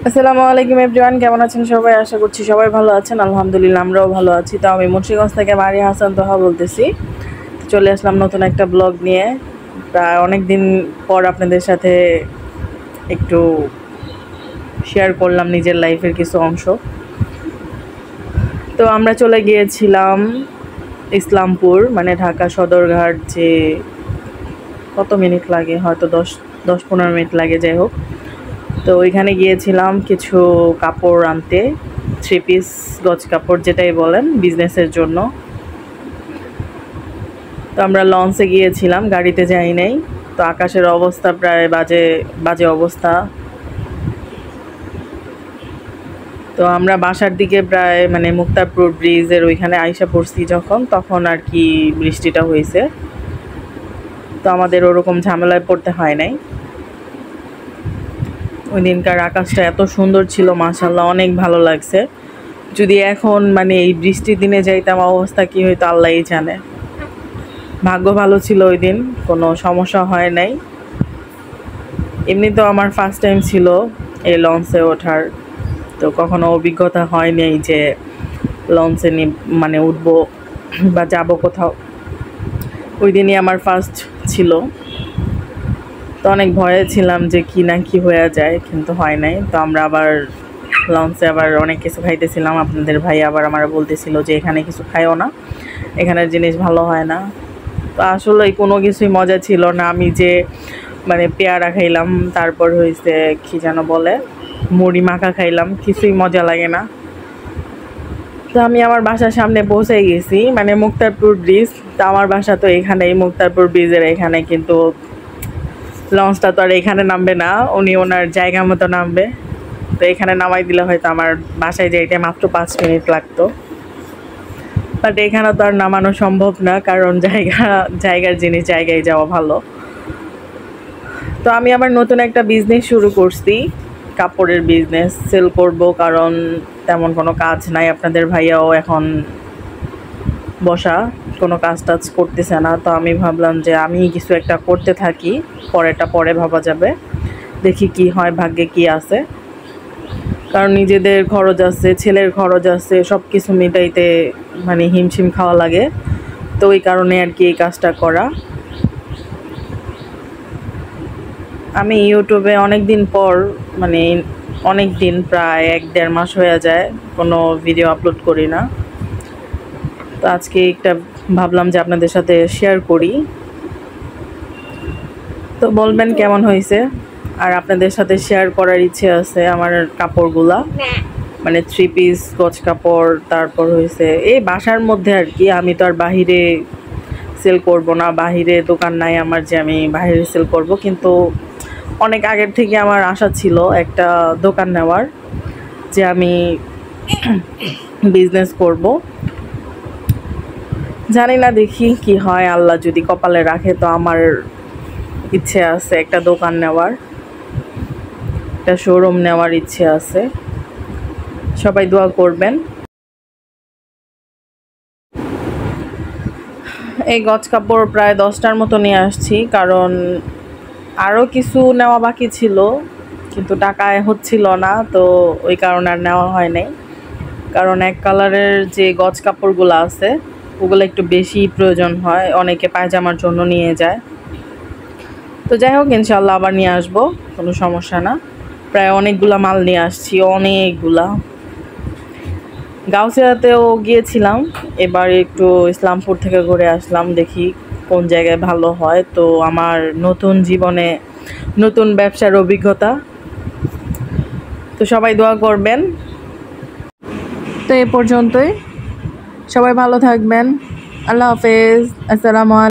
আসসালামু আলাইকুম এভরিওয়ান, কেমন আছেন সবাই? আশা করছি সবাই ভালো আছেন। আলহামদুলিল্লাহ আমরাও ভালো আছি। তো আমি মুন্সিগঞ্জ থেকে মারিয়া হাসান তোহা বলতেছি। চলে আসলাম নতুন একটা ব্লগ নিয়ে। প্রায় অনেক দিন পর আপনাদের সাথে একটু শেয়ার করলাম নিজের লাইফের কিছু অংশ। তো আমরা চলে গিয়েছিলাম ইসলামপুর, মানে ঢাকা সদরঘাট। যে কত মিনিট লাগে, হয়তো 10-15 মিনিট লাগে, যাই হোক। তো ওইখানে গিয়েছিলাম কিছু কাপড় আনতে, 3 পিস গজ কাপড় যেটাই বলেন, বিজনেসের জন্য। তো আমরা লঞ্চে গিয়েছিলাম, গাড়িতে যাই নাই। তো আকাশের অবস্থা প্রায় বাজে বাজে অবস্থা। তো আমরা বাসার দিকে প্রায় মানে মুক্তারপুর ব্রিজের ওইখানে আইসা পড়ছি যখন, তখন আর কি বৃষ্টিটা হয়েছে। তো আমাদের ওরকম ঝামেলায় পড়তে হয় নাই। ওই দিনকার আকাশটা এত সুন্দর ছিল, মাশাআল্লাহ, অনেক ভালো লাগছে। যদি এখন মানে এই বৃষ্টির দিনে যাইতাম, অবস্থা কি হইতো আল্লাহই জানে। ভাগ্য ভালো ছিল ওই দিন, কোনো সমস্যা হয় নাই। এমনি তো আমার ফার্স্ট টাইম ছিল এই লঞ্চে ওঠার। তো কখনো অভিজ্ঞতা হয়নি যে লঞ্চে মানে উঠবো বা যাব কোথাও। ওই দিনই আমার ফার্স্ট ছিল। তো অনেক ভয়ে ছিলাম যে কি না কি হয়ে যায়, কিন্তু হয় নাই। তো আমরা আবার লঞ্চে আবার অনেক কিছু খাইতেছিলাম। আপনাদের ভাই আবার আমার বলতেছিল যে এখানে কিছু খাইও না, এখানের জিনিস ভালো হয় না। তো আসলে কোনো কিছুই মজা ছিল না। আমি যে মানে পেয়ারা খাইলাম, তারপর হয়েছে কি যেন বলে, মুড়ি মাখা খাইলাম, কিছুই মজা লাগে না। তো আমি আমার বাসার সামনে পৌঁছে গেছি, মানে মুক্তারপুর ব্রিজ। তো আমার বাসা তো এখানেই, মুক্তারপুর ব্রিজের এখানে। কিন্তু লঞ্চটা তো আর এখানে নামবে না, উনি ওনার জায়গা মতো নামবে। তো এখানে নামাই দিলে হয়তো আমার বাসায় যাইতে মাত্র 5 মিনিট লাগতো। বাট এখানে তো আর নামানো সম্ভব না, কারণ জায়গার জিনিস জায়গায় যাওয়া ভালো। তো আমি আবার নতুন একটা বিজনেস শুরু করছি, কাপড়ের বিজনেস সেল করব, কারণ তেমন কোনো কাজ নাই। আপনাদের ভাইয়াও এখন বসা, কোনো কাজ টাজ করতেছে না। তো আমি ভাবলাম যে আমি কিছু একটা করতে থাকি, পরেটা পরে ভাবা যাবে, দেখি কি হয়, ভাগ্যে কি আছে। কারণ নিজেদের খরচ আছে, ছেলের খরচ আছে, সব কিছু মিটাইতে মানে হিমশিম খাওয়া লাগে। তো ওই কারণে আর কি এই কাজটা করা। আমি ইউটিউবে অনেক দিন পর, মানে অনেক দিন, প্রায় 1-1.5 মাস হয়ে যায় কোনো ভিডিও আপলোড করি না। তো আজকে একটা ভাবলাম যে আপনাদের সাথে শেয়ার করি। তো বলবেন কেমন হয়েছে। আর আপনাদের সাথে শেয়ার করার ইচ্ছে আছে আমার কাপড়গুলা, মানে 3 পিস গজ কাপড়। তারপর হয়েছে এই বাসার মধ্যে আর কি। আমি তো আর বাহিরে সেল করব না, বাহিরে দোকান নাই আমার যে আমি বাহিরে সেল করব। কিন্তু অনেক আগের থেকে আমার আশা ছিল একটা দোকান নেওয়ার, যে আমি বিজনেস করব। জানি না, দেখি কি হয়, আল্লাহ যদি কপালে রাখে। তো আমার ইচ্ছে আছে একটা দোকান নেওয়ার, একটা শোরুম নেওয়ার ইচ্ছে আছে। সবাই দোয়া করবেন। এই গজ কাপড় প্রায় 10টার মতো নিয়ে আসছি, কারণ আরও কিছু নেওয়া বাকি ছিল, কিন্তু টাকায় হচ্ছিল না। তো ওই কারণে আর নেওয়া হয় নাই। কারণ এক কালারের যে গজ কাপড়গুলো আছে ওগুলো একটু বেশি প্রয়োজন হয়, অনেকে পায়জামার জন্য নিয়ে যায়। তো যাই হোক, ইনশাল্লাহ আবার নিয়ে আসবো, কোনো সমস্যা না। প্রায় অনেকগুলা মাল নিয়ে আসছি, অনেকগুলা। গাউসিয়াতেও গিয়েছিলাম, এবার একটু ইসলামপুর থেকে ঘুরে আসলাম, দেখি কোন জায়গায় ভালো হয়। তো আমার নতুন জীবনে নতুন ব্যবসার অভিজ্ঞতা। তো সবাই দোয়া করবেন। তো এ পর্যন্তই, সবাই ভালো থাকবেন। আল্লাহ হাফেজ, আসসালামু আলাইকুম।